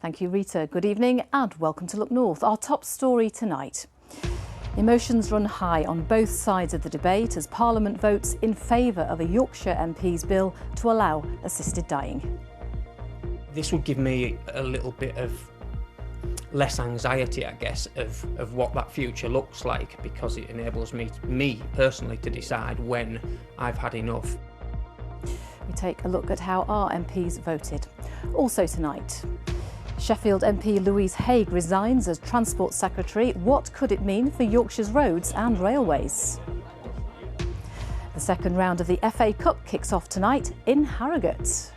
Thank you, Rita. Good evening and welcome to Look North. Our top story tonight. Emotions run high on both sides of the debate as Parliament votes in favour of a Yorkshire MP's bill to allow assisted dying. This would give me a little bit of less anxiety, I guess, of what that future looks like, because it enables me personally to decide when I've had enough. We take a look at how our MPs voted. Also tonight, Sheffield MP Louise Haigh resigns as Transport Secretary. What could it mean for Yorkshire's roads and railways? The second round of the FA Cup kicks off tonight in Harrogate.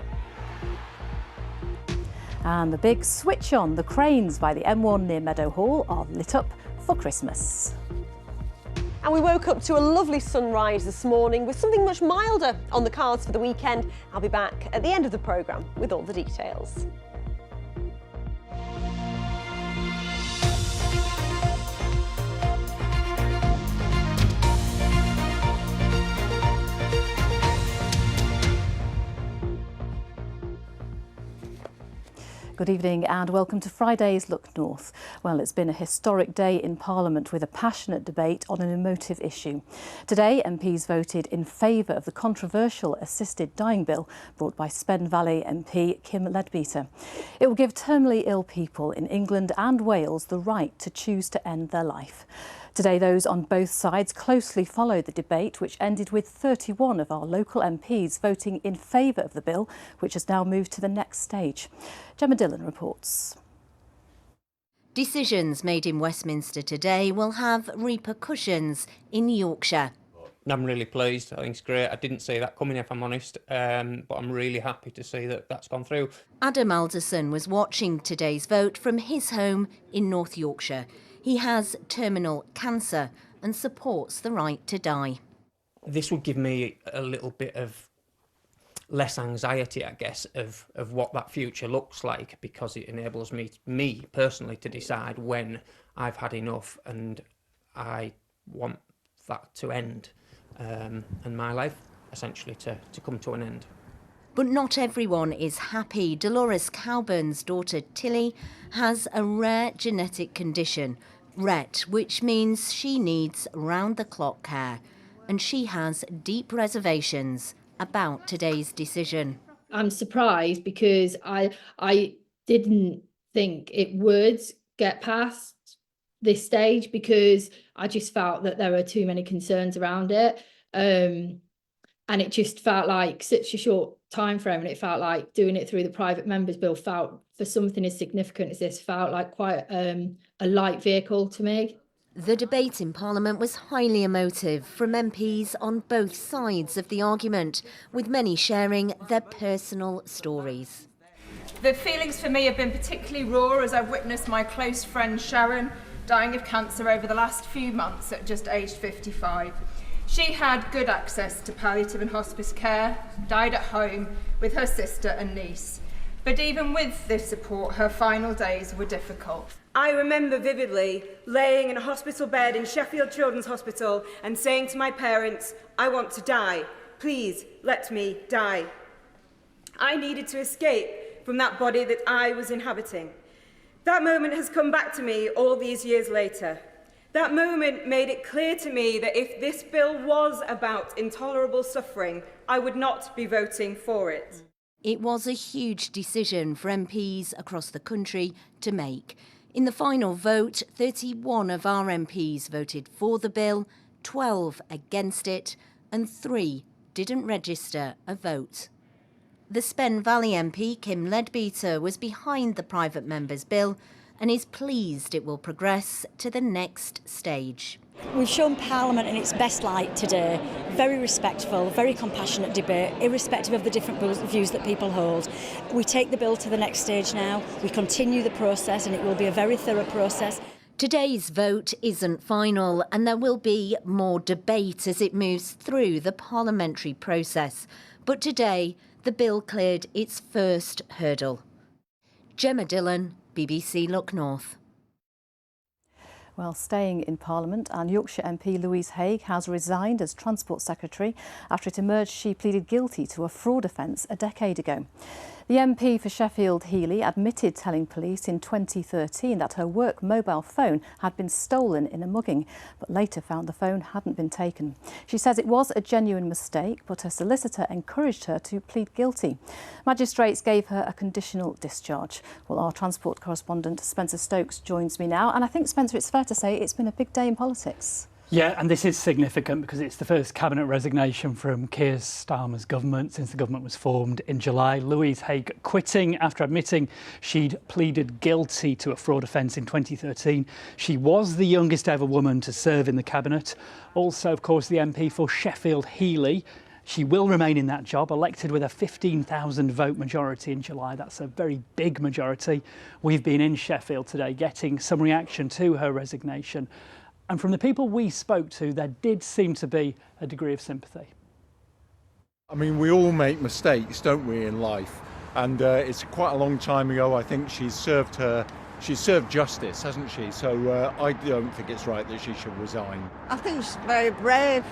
And the big switch on, the cranes by the M1 near Meadowhall are lit up for Christmas. And we woke up to a lovely sunrise this morning with something much milder on the cards for the weekend. I'll be back at the end of the programme with all the details. Good evening and welcome to Friday's Look North. Well, it's been a historic day in Parliament with a passionate debate on an emotive issue. Today, MPs voted in favour of the controversial assisted dying bill brought by Spen Valley MP Kim Leadbeater. It will give terminally ill people in England and Wales the right to choose to end their life. Today, those on both sides closely followed the debate, which ended with 31 of our local MPs voting in favour of the bill, which has now moved to the next stage. Gemma Dillon reports. Decisions made in Westminster today will have repercussions in Yorkshire. I'm really pleased. I think it's great. I didn't see that coming, if I'm honest, but I'm really happy to see that that's gone through. Adam Alderson was watching today's vote from his home in North Yorkshire. He has terminal cancer and supports the right to die. This would give me a little bit of less anxiety, I guess, of what that future looks like, because it enables me personally to decide when I've had enough and I want that to end, and my life essentially to come to an end. But not everyone is happy. Dolores Cowburn's daughter Tilly has a rare genetic condition, Rett, which means she needs round-the-clock care, and she has deep reservations about today's decision. I'm surprised because I didn't think it would get past this stage, because I just felt that there were too many concerns around it, and it just felt like such a short time frame, and it felt like doing it through the private members bill felt, for something as significant as this, felt like quite a light vehicle to me. The debate in Parliament was highly emotive from MPs on both sides of the argument, with many sharing their personal stories. The feelings for me have been particularly raw as I've witnessed my close friend Sharon dying of cancer over the last few months at just aged 55. She had good access to palliative and hospice care, died at home with her sister and niece. But even with this support, her final days were difficult. I remember vividly laying in a hospital bed in Sheffield Children's Hospital and saying to my parents, "I want to die. Please let me die." I needed to escape from that body that I was inhabiting. That moment has come back to me all these years later. That moment made it clear to me that if this bill was about intolerable suffering, I would not be voting for it. It was a huge decision for MPs across the country to make. In the final vote, 31 of our MPs voted for the bill, 12 against it, and 3 didn't register a vote. The Spen Valley MP, Kim Leadbeater, was behind the private member's bill and is pleased it will progress to the next stage. We've shown Parliament in its best light today. Very respectful, very compassionate debate, irrespective of the different views that people hold. We take the bill to the next stage now. We continue the process, and it will be a very thorough process. Today's vote isn't final, and there will be more debate as it moves through the parliamentary process. But today, the bill cleared its first hurdle. Gemma Dillon, BBC Look North. Well, staying in Parliament, and Yorkshire MP Louise Haigh has resigned as Transport Secretary after it emerged she pleaded guilty to a fraud offence a decade ago. The MP for Sheffield Heeley admitted telling police in 2013 that her work mobile phone had been stolen in a mugging, but later found the phone hadn't been taken. She says it was a genuine mistake, but her solicitor encouraged her to plead guilty. Magistrates gave her a conditional discharge. Well, our transport correspondent Spencer Stokes joins me now, and I think, Spencer, it's fair to say it's been a big day in politics. Yeah, and this is significant because it's the first cabinet resignation from Keir Starmer's government since the government was formed in July. Louise Haigh quitting after admitting she'd pleaded guilty to a fraud offence in 2013. She was the youngest ever woman to serve in the cabinet. Also, of course, the MP for Sheffield Heeley. She will remain in that job, elected with a 15,000 vote majority in July. That's a very big majority. We've been in Sheffield today getting some reaction to her resignation. And from the people we spoke to, there did seem to be a degree of sympathy. I mean, we all make mistakes, don't we, in life? And it's quite a long time ago. I think she's served justice, hasn't she? So I don't think it's right that she should resign. I think she's very brave.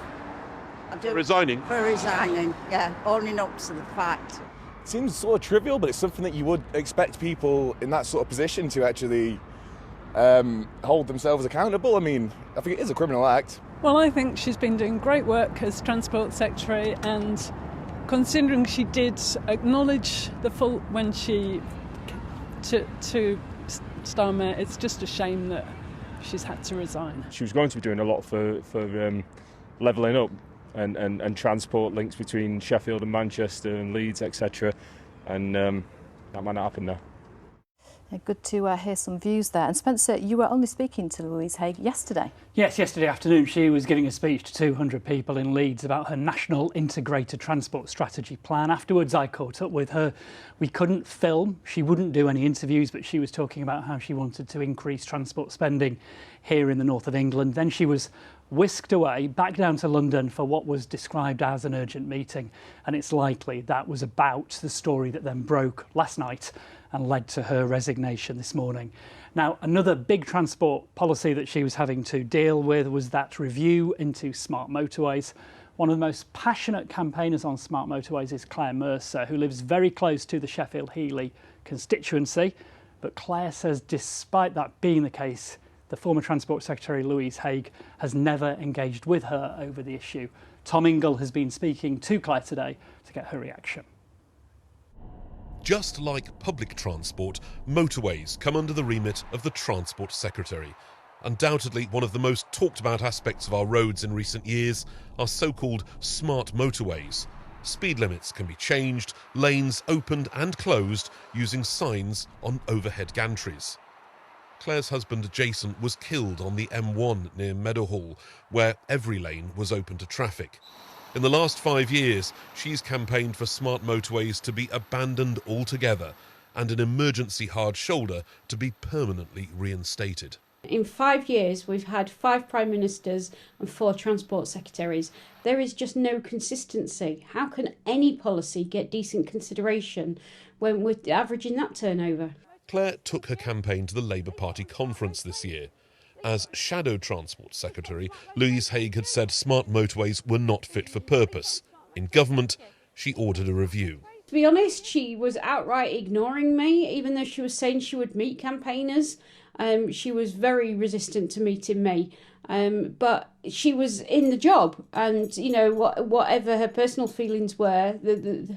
I do. Resigning? For resigning, yeah, owning up to the fact. It seems sort of trivial, but it's something that you would expect people in that sort of position to actually hold themselves accountable. I mean, I think it is a criminal act. Well, I think she's been doing great work as Transport Secretary, and considering she did acknowledge the fault when she to Starmer, it's just a shame that she's had to resign. She was going to be doing a lot for levelling up and transport links between Sheffield and Manchester and Leeds, etc. And that might not happen now. Good to hear some views there. And Spencer, you were only speaking to Louise Haigh yesterday. Yes, yesterday afternoon she was giving a speech to 200 people in Leeds about her National Integrated Transport Strategy plan. Afterwards I caught up with her. We couldn't film, she wouldn't do any interviews, but she was talking about how she wanted to increase transport spending here in the north of England. Then she was whisked away back down to London for what was described as an urgent meeting, and it's likely that was about the story that then broke last night and led to her resignation this morning. Now, another big transport policy that she was having to deal with was that review into smart motorways. One of the most passionate campaigners on smart motorways is Claire Mercer, who lives very close to the Sheffield Heeley constituency. But Claire says despite that being the case, the former Transport Secretary Louise Haigh has never engaged with her over the issue. Tom Ingle has been speaking to Claire today to get her reaction. Just like public transport, motorways come under the remit of the Transport Secretary. Undoubtedly, one of the most talked about aspects of our roads in recent years are so-called smart motorways. Speed limits can be changed, lanes opened and closed using signs on overhead gantries. Claire's husband Jason was killed on the M1 near Meadowhall, where every lane was open to traffic. In the last 5 years, she's campaigned for smart motorways to be abandoned altogether and an emergency hard shoulder to be permanently reinstated. In 5 years, we've had 5 Prime Ministers and 4 Transport Secretaries. There is just no consistency. How can any policy get decent consideration when we're averaging that turnover? Claire took her campaign to the Labour Party conference this year. As Shadow Transport Secretary, Louise Haigh had said smart motorways were not fit for purpose. In government, she ordered a review. To be honest, she was outright ignoring me, even though she was saying she would meet campaigners. She was very resistant to meeting me. But she was in the job, and you know, whatever her personal feelings were,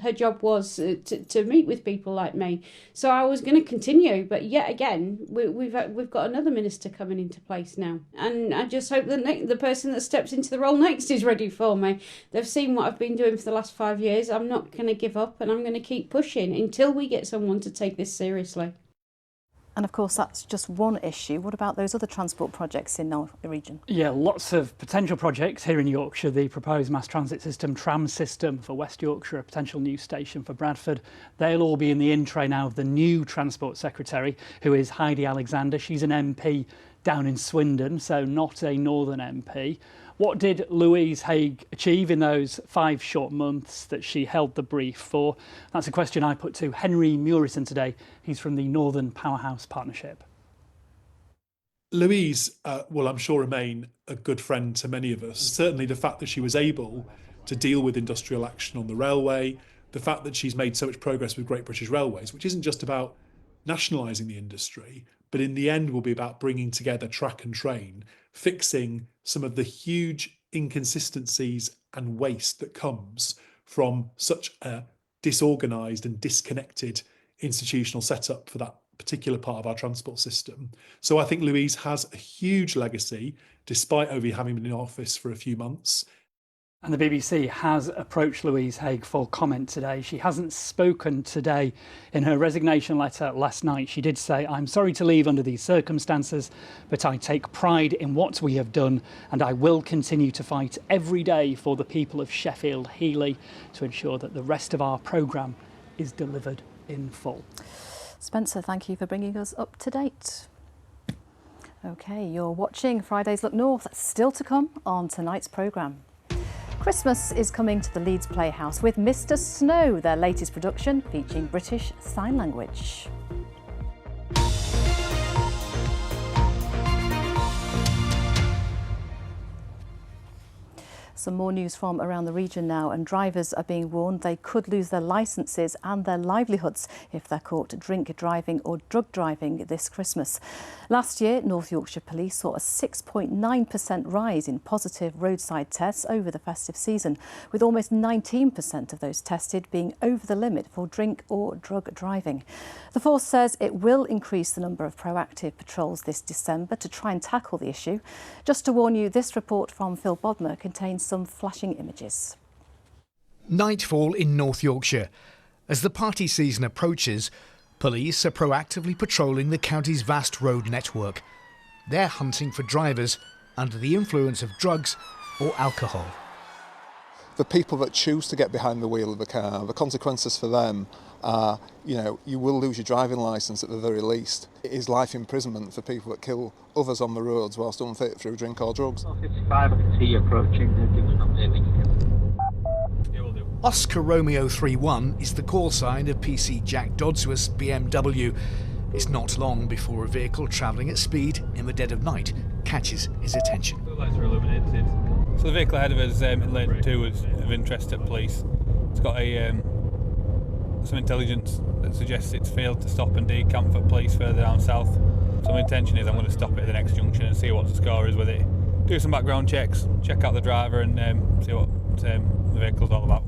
her job was to meet with people like me. So I was going to continue, but yet again, we've got another minister coming into place now, and I just hope that the person that steps into the role next is ready for me. They've seen what I've been doing for the last 5 years. I'm not going to give up, and I'm going to keep pushing until we get someone to take this seriously. And of course, that's just one issue. What about those other transport projects in our region? Yeah, lots of potential projects here in Yorkshire. The proposed mass transit system, tram system for West Yorkshire, a potential new station for Bradford. They'll all be in the in-tray now of the new Transport Secretary, who is Heidi Alexander. She's an MP down in Swindon, so not a Northern MP. What did Louise Haigh achieve in those 5 short months that she held the brief for? That's a question I put to Henry Murison today. He's from the Northern Powerhouse Partnership. Louise will, I'm sure, remain a good friend to many of us. Certainly the fact that she was able to deal with industrial action on the railway, the fact that she's made so much progress with Great British Railways, which isn't just about nationalising the industry, but in the end will be about bringing together track and train, fixing some of the huge inconsistencies and waste that comes from such a disorganised and disconnected institutional setup for that particular part of our transport system. So I think Louise has a huge legacy, despite only having been in office for a few months. And the BBC has approached Louise Haigh for comment today. She hasn't spoken today. In her resignation letter last night, she did say, "I'm sorry to leave under these circumstances, but I take pride in what we have done and I will continue to fight every day for the people of Sheffield Heeley to ensure that the rest of our programme is delivered in full." Spencer, thank you for bringing us up to date. OK, you're watching Friday's Look North. Still to come on tonight's programme. Christmas is coming to the Leeds Playhouse with Mr Snow, their latest production featuring British Sign Language. Some more news from around the region now, and drivers are being warned they could lose their licences and their livelihoods if they're caught drink driving or drug driving this Christmas. Last year, North Yorkshire Police saw a 6.9% rise in positive roadside tests over the festive season, with almost 19% of those tested being over the limit for drink or drug driving. The force says it will increase the number of proactive patrols this December to try and tackle the issue. Just to warn you, this report from Phil Bodmer contains some flashing images. Nightfall in North Yorkshire. As the party season approaches, police are proactively patrolling the county's vast road network. They're hunting for drivers under the influence of drugs or alcohol. The people that choose to get behind the wheel of a car, the consequences for them are, you will lose your driving licence at the very least. It is life imprisonment for people that kill others on the roads whilst unfit through drink or drugs. 55, I can see you approaching. They're doing up there. Oscar Romeo 31 is the call sign of PC Jack Dodsworth's BMW. It's not long before a vehicle travelling at speed in the dead of night catches his attention. The lights are illuminated. So the vehicle ahead of us in lane 2 was of interest to police. It's got some intelligence that suggests it's failed to stop and decamp for police further down south. So my intention is I'm going to stop it at the next junction and see what the score is with it. Do some background checks, check out the driver and see what the vehicle's all about.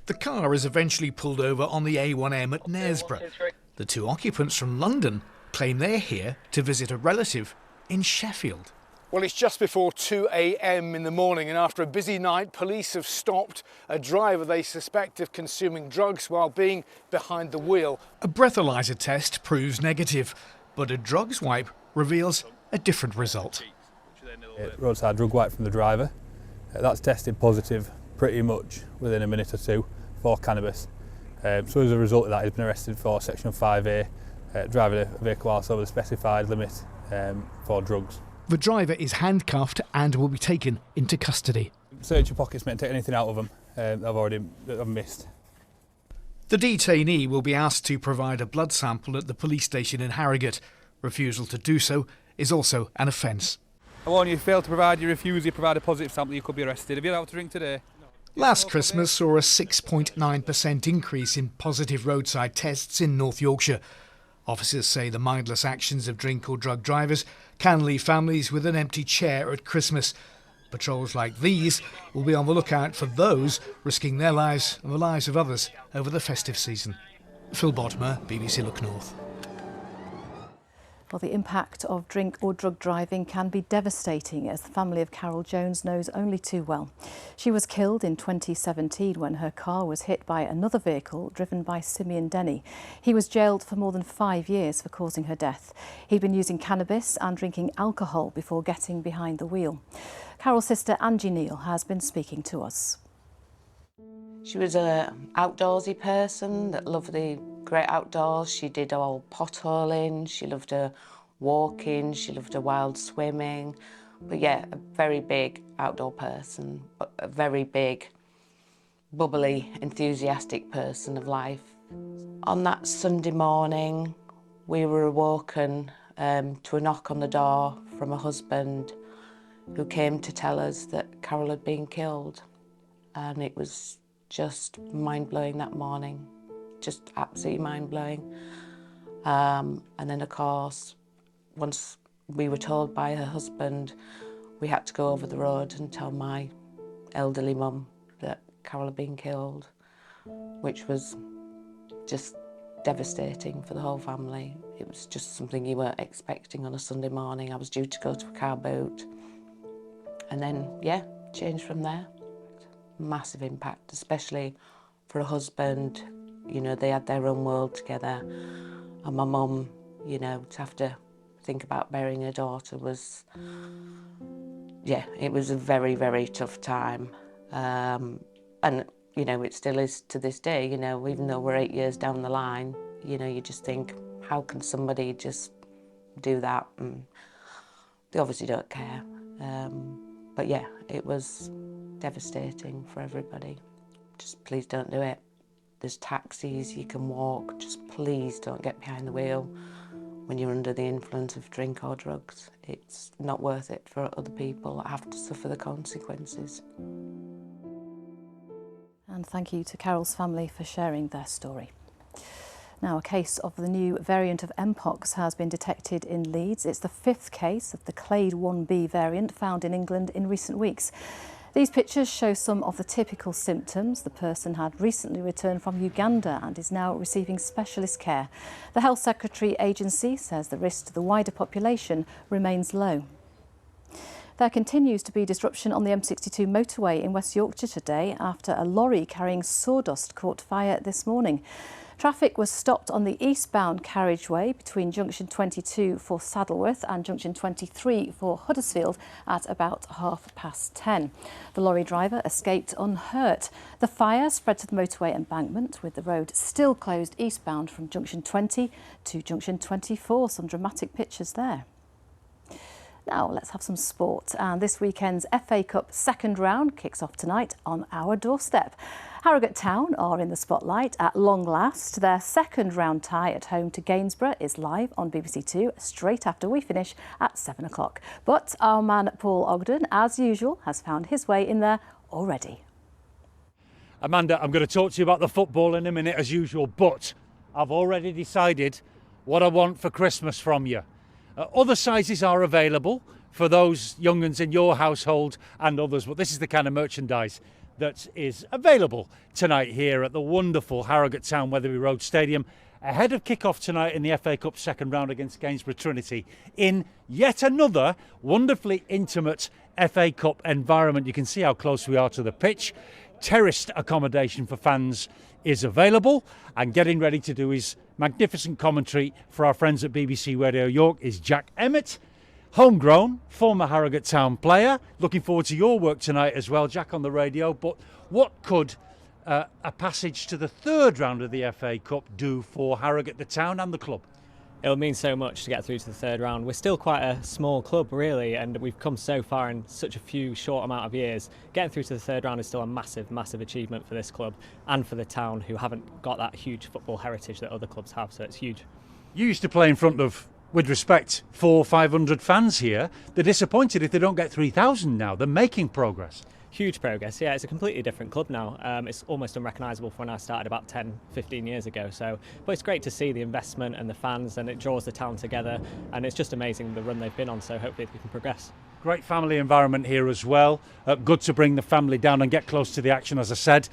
The car is eventually pulled over on the A1M at Knaresborough. The two occupants from London claim they're here to visit a relative in Sheffield. Well, it's just before 2 a.m. in the morning, and after a busy night, police have stopped a driver they suspect of consuming drugs while being behind the wheel. A breathalyzer test proves negative, but a drugs wipe reveals a different result. Roadside drug wipe from the driver. That's tested positive pretty much within a minute or two for cannabis. So as a result of that, he's been arrested for Section 5A, driving a vehicle whilst over the specified limit for drugs. The driver is handcuffed and will be taken into custody. Search your pockets, mate, take anything out of them I've missed. The detainee will be asked to provide a blood sample at the police station in Harrogate. Refusal to do so is also an offence. I warn you, if you fail to provide, you refuse, you provide a positive sample, you could be arrested. Have you allowed to drink today? Last Christmas saw a 6.9% increase in positive roadside tests in North Yorkshire. Officers say the mindless actions of drink or drug drivers can leave families with an empty chair at Christmas. Patrols like these will be on the lookout for those risking their lives and the lives of others over the festive season. Phil Bodmer, BBC Look North. Well, the impact of drink or drug driving can be devastating, as the family of Carol Jones knows only too well. She was killed in 2017 when her car was hit by another vehicle driven by Simeon Denny. He was jailed for more than 5 years for causing her death. He'd been using cannabis and drinking alcohol before getting behind the wheel. Carol's sister Angie Neal has been speaking to us. She was an outdoorsy person that loved the great outdoors. She did all potholing, she loved her walking, she loved her wild swimming. But yeah, a very big outdoor person, a very big, bubbly, enthusiastic person of life. On that Sunday morning, we were awoken to a knock on the door from a husband who came to tell us that Carol had been killed. And it was just mind-blowing that morning, just absolutely mind-blowing. And then, of course, once we were told by her husband, we had to go over the road and tell my elderly mum that Carol had been killed, which was just devastating for the whole family. It was just something you weren't expecting on a Sunday morning. I was due to go to a car boat, and then, yeah, changed from there. Massive impact, especially for a husband. You know, they had their own world together, and my mum, you know, to have to think about burying her daughter was, yeah, it was a very, very tough time. And, you know, it still is to this day, you know, even though we're 8 years down the line, you know, you just think, how can somebody just do that? And they obviously don't care. But yeah, it was devastating for everybody. Just please don't do it. There's taxis, you can walk, just please don't get behind the wheel when you're under the influence of drink or drugs. It's not worth it for other people that have to suffer the consequences. And thank you to Carol's family for sharing their story. Now, a case of the new variant of Mpox has been detected in Leeds. It's the 5th case of the Clade 1b variant found in England in recent weeks. These pictures show some of the typical symptoms. The person had recently returned from Uganda and is now receiving specialist care. The Health Secretary Agency says the risk to the wider population remains low. There continues to be disruption on the M62 motorway in West Yorkshire today after a lorry carrying sawdust caught fire this morning. Traffic was stopped on the eastbound carriageway between junction 22 for Saddleworth and junction 23 for Huddersfield at about 10:30. The lorry driver escaped unhurt. The fire spread to the motorway embankment, with the road still closed eastbound from junction 20 to junction 24. Some dramatic pictures there. Now let's have some sport, and this weekend's FA Cup second round kicks off tonight on our doorstep. Harrogate Town are in the spotlight at long last. Their second round tie at home to Gainsborough is live on BBC Two straight after we finish at 7 o'clock. But our man Paul Ogden, as usual, has found his way in there already. Amanda, I'm going to talk to you about the football in a minute as usual, but I've already decided what I want for Christmas from you. Other sizes are available for those young uns in your household and others, but this is the kind of merchandise that is available tonight here at the wonderful Harrogate Town Weatherby Road Stadium ahead of kick-off tonight in the FA Cup second round against Gainsborough Trinity in yet another wonderfully intimate FA Cup environment. You can see how close we are to the pitch. Terraced accommodation for fans is available, and getting ready to do his magnificent commentary for our friends at BBC Radio York is Jack Emmett, homegrown, former Harrogate Town player. Looking forward to your work tonight as well, Jack, on the radio. But what could a passage to the third round of the FA Cup do for Harrogate, the town and the club? It'll mean so much to get through to the third round. We're still quite a small club, really, and we've come so far in such a few short amount of years. Getting through to the third round is still a massive, massive achievement for this club and for the town, who haven't got that huge football heritage that other clubs have, so it's huge. You used to play in front of, with respect, 400 or 500 fans here. They're disappointed if they don't get 3,000 now. They're making progress. Huge progress, yeah. It's a completely different club now. It's almost unrecognisable from when I started about 10-15 years ago. But it's great to see the investment and the fans, and it draws the town together, and it's just amazing the run they've been on, so hopefully we can progress. Great family environment here as well. Good to bring the family down and get close to the action, as I said.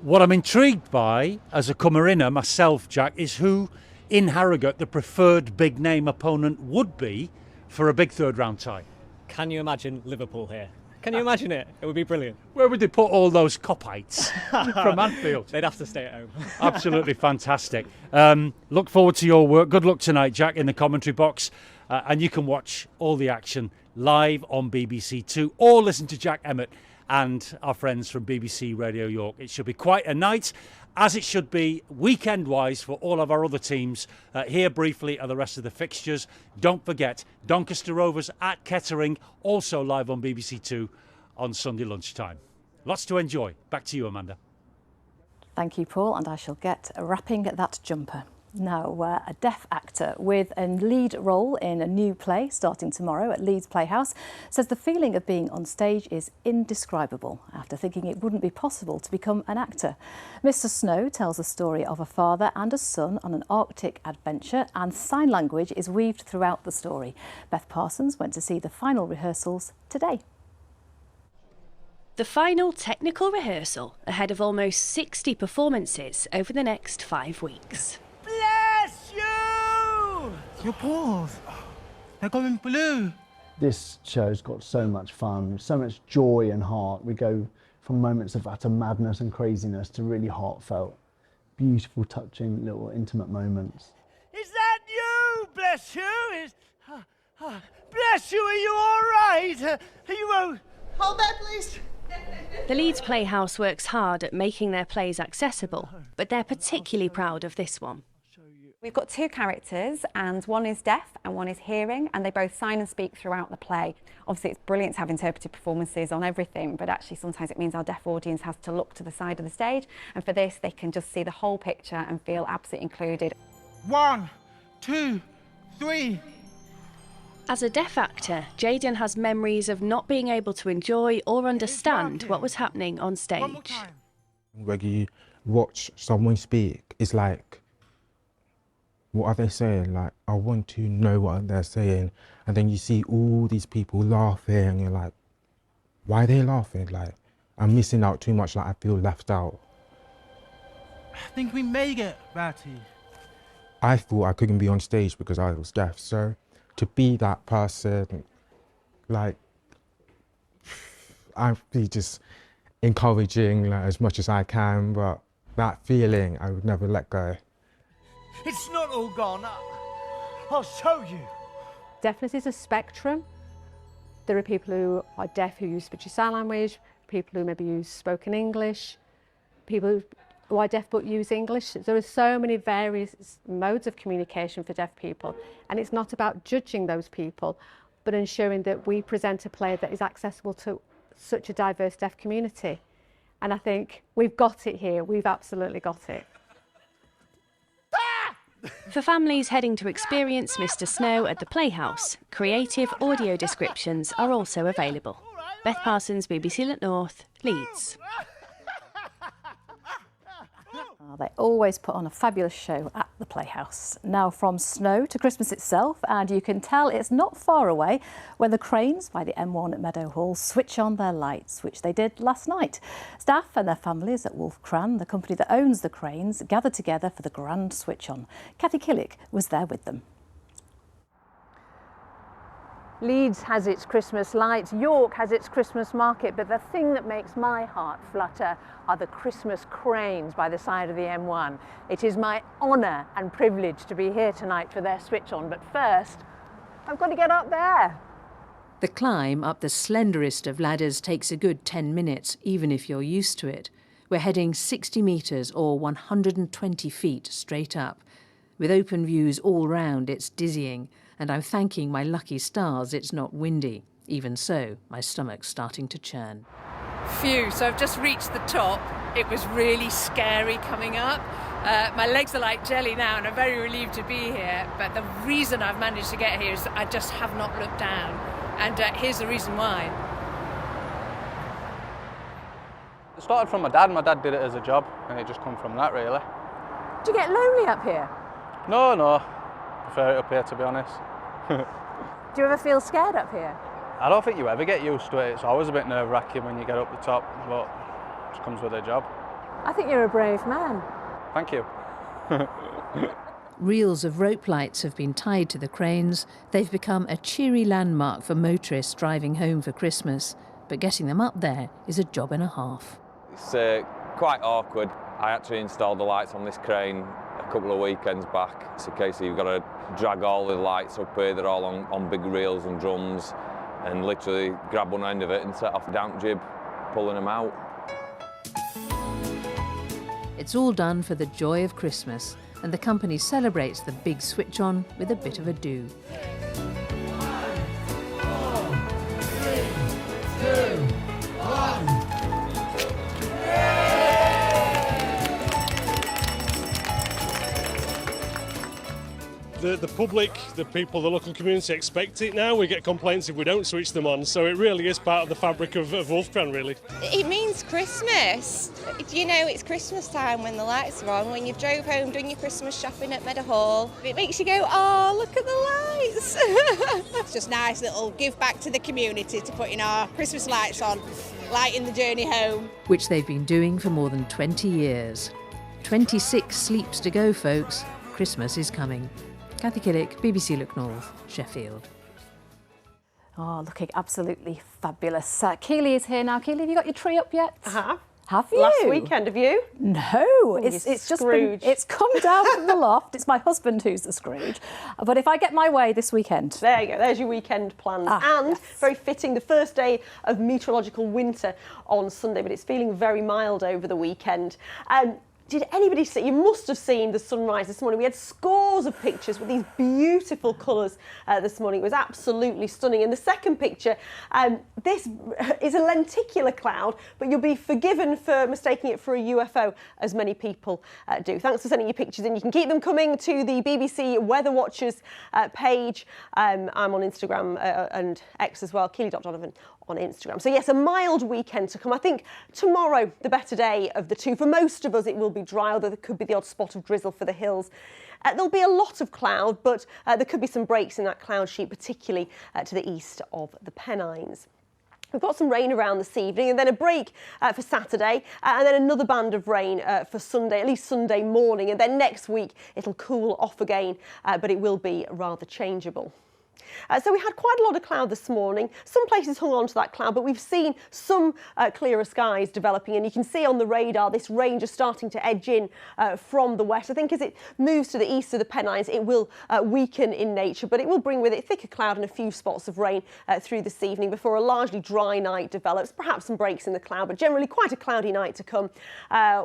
What I'm intrigued by, as a comer-inner myself, Jack, is who in Harrogate the preferred big name opponent would be for a big third round tie. Can you imagine Liverpool here? Can you imagine it? It would be brilliant. Where would they put all those Copites from Anfield? They'd have to stay at home. Absolutely fantastic. Look forward to your work. Good luck tonight, Jack, in the commentary box. And you can watch all the action live on BBC Two, or listen to Jack Emmett and our friends from BBC Radio York. It should be quite a night, as it should be weekend-wise for all of our other teams. Here briefly are the rest of the fixtures. Don't forget, Doncaster Rovers at Kettering, also live on BBC Two on Sunday lunchtime. Lots to enjoy. Back to you, Amanda. Thank you, Paul, and I shall get wrapping that jumper. Now, a deaf actor with a lead role in a new play starting tomorrow at Leeds Playhouse says the feeling of being on stage is indescribable after thinking it wouldn't be possible to become an actor. Mr. Snow tells the story of a father and a son on an Arctic adventure, and sign language is weaved throughout the story. Beth Parsons went to see the final rehearsals today. The final technical rehearsal ahead of almost 60 performances over the next 5 weeks. Bless you! Your paws, they're going blue. This show's got so much fun, so much joy and heart. We go from moments of utter madness and craziness to really heartfelt, beautiful, touching little intimate moments. Is that you? Bless you! Bless you, are you all right? Are you... Hold that, please. The Leeds Playhouse works hard at making their plays accessible, but they're particularly proud of this one. We've got 2 characters, and one is deaf and one is hearing, and they both sign and speak throughout the play. Obviously it's brilliant to have interpreted performances on everything, but actually sometimes it means our deaf audience has to look to the side of the stage, and for this they can just see the whole picture and feel absolutely included. 1, 2, 3. As a deaf actor, Jayden has memories of not being able to enjoy or understand what was happening on stage. When you watch someone speak, it's like, what are they saying? Like, I want to know what they're saying. And then you see all these people laughing, and you're like, why are they laughing? Like, I'm missing out too much, like I feel left out. I think we made it, Ratty. I thought I couldn't be on stage because I was deaf, so to be that person, like, I'd be just encouraging like, as much as I can, but that feeling I would never let go. It's not all gone. I'll show you. Deafness is a spectrum. There are people who are deaf who use speech and sign language, people who maybe use spoken English, people who are deaf but use English. There are so many various modes of communication for deaf people, and it's not about judging those people, but ensuring that we present a play that is accessible to such a diverse deaf community. And I think we've got it here, we've absolutely got it. For families heading to experience Mr. Snow at the Playhouse, creative audio descriptions are also available. Beth Parsons, BBC Look North, Leeds. They always put on a fabulous show at the Playhouse. Now from snow to Christmas itself, and you can tell it's not far away when the cranes by the M1 at Meadowhall switch on their lights, which they did last night. Staff and their families at Wolf Cran, the company that owns the cranes, gathered together for the grand switch on. Kathy Killick was there with them. Leeds has its Christmas lights, York has its Christmas market, but the thing that makes my heart flutter are the Christmas cranes by the side of the M1. It is my honour and privilege to be here tonight for their switch on, but first, I've got to get up there. The climb up the slenderest of ladders takes a good 10 minutes, even if you're used to it. We're heading 60 metres or 120 feet straight up. With open views all round, it's dizzying, and I'm thanking my lucky stars it's not windy. Even so, my stomach's starting to churn. Phew, so I've just reached the top. It was really scary coming up. My legs are like jelly now and I'm very relieved to be here, but the reason I've managed to get here is I just have not looked down, and here's the reason why. It started from my dad. My dad did it as a job and it just come from that, really. Do you get lonely up here? No, prefer it up here, to be honest. Do you ever feel scared up here? I don't think you ever get used to it. It's always a bit nerve-wracking when you get up the top, but it just comes with a job. I think you're a brave man. Thank you. Reels of rope lights have been tied to the cranes. They've become a cheery landmark for motorists driving home for Christmas, but getting them up there is a job and a half. It's quite awkward. I actually installed the lights on this crane a couple of weekends back. It's a case of you've got to drag all the lights up here. They're all on big reels and drums, and literally grab one end of it and set off the damp jib, pulling them out. It's all done for the joy of Christmas, and the company celebrates the big switch on with a bit of a do. 3, 2, 1. The public, the people, the local community expect it now. We get complaints if we don't switch them on, so it really is part of the fabric of Wolfcran, really. It means Christmas. You know, it's Christmas time when the lights are on, when you've drove home, done your Christmas shopping at Meadowhall. It makes you go, oh, look at the lights. It's just nice little give back to the community to putting our Christmas lights on, lighting the journey home. Which they've been doing for more than 20 years. 26 sleeps to go, folks. Christmas is coming. Kathy Killick, BBC Look North, Sheffield. Oh, looking absolutely fabulous. Keely is here now. Keely, have you got your tree up yet? I have. Have you? Last weekend, have you? No, it's just been, it's come down from the loft. It's my husband who's the Scrooge. But if I get my way this weekend. There you go, there's your weekend plans. And yes. Very fitting, the first day of meteorological winter on Sunday, but it's feeling very mild over the weekend. Did anybody see? You must have seen the sunrise this morning. We had scores of pictures with these beautiful colours this morning. It was absolutely stunning. And the second picture, this is a lenticular cloud, but you'll be forgiven for mistaking it for a UFO, as many people do. Thanks for sending your pictures in. You can keep them coming to the BBC Weather Watchers page. I'm on Instagram and X as well, Keely.Donovan on Instagram. So yes, a mild weekend to come. I think tomorrow, the better day of the two. For most of us, it will be dry, although there could be the odd spot of drizzle for the hills. There'll be a lot of cloud, but there could be some breaks in that cloud sheet, particularly to the east of the Pennines. We've got some rain around this evening and then a break for Saturday and then another band of rain for Sunday, at least Sunday morning. And then next week, it'll cool off again, but it will be rather changeable. So we had quite a lot of cloud this morning. Some places hung on to that cloud, but we've seen some clearer skies developing, and you can see on the radar this rain just starting to edge in from the west. I think as it moves to the east of the Pennines, it will weaken in nature, but it will bring with it thicker cloud and a few spots of rain through this evening before a largely dry night develops. Perhaps some breaks in the cloud, but generally quite a cloudy night to come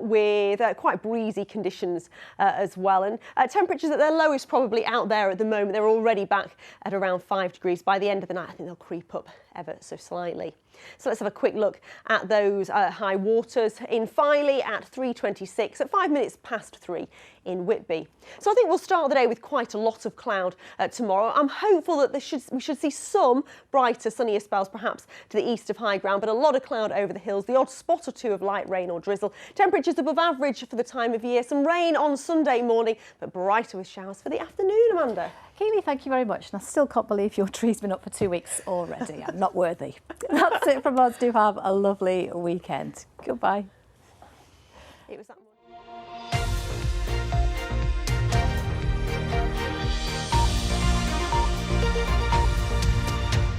with quite breezy conditions as well. And temperatures at their lowest probably out there at the moment. They're already back at around 5 degrees. By the end of the night, I think they'll creep up ever so slightly. So let's have a quick look at those high waters in Filey at 3:26, at 5 minutes past 3 in Whitby. So I think we'll start the day with quite a lot of cloud tomorrow. I'm hopeful that we should see some brighter, sunnier spells perhaps to the east of high ground, but a lot of cloud over the hills, the odd spot or two of light rain or drizzle. Temperatures above average for the time of year. Some rain on Sunday morning, but brighter with showers for the afternoon, Amanda. Keely, thank you very much. And I still can't believe your tree's been up for 2 weeks already. I'm not worthy. That's it from us. Do have a lovely weekend. Goodbye. It was that